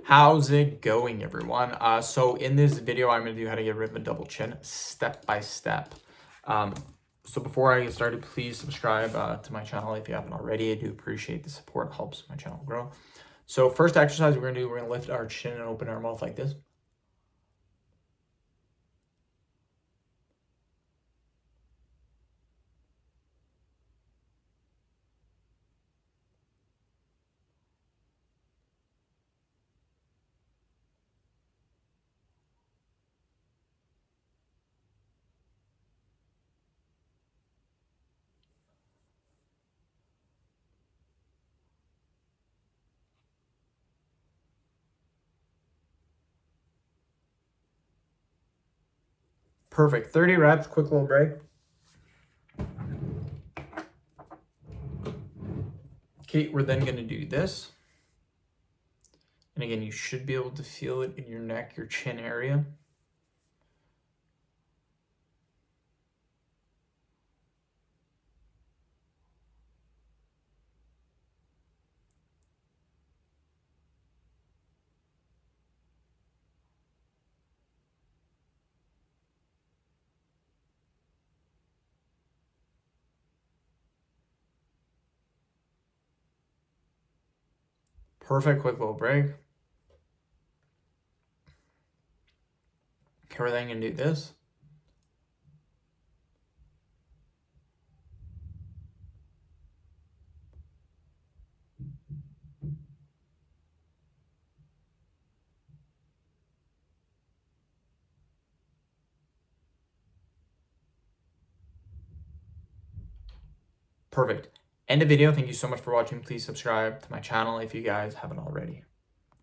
How's it going, everyone? So in this video, I'm going to do how to get rid of a double chin step by step. So before I get started, please subscribe to my channel if you haven't already. I do appreciate the support. It helps my channel grow. So first exercise we're going to do, we're going to lift our chin and open our mouth like this. Perfect. 30 reps, quick little break. Okay, we're then going to do this. And again, you should be able to feel it in your neck, your chin area. Perfect, quick little break. Okay, we're then going to do this. Perfect. End the video. Thank you so much for watching. Please subscribe to my channel if you guys haven't already.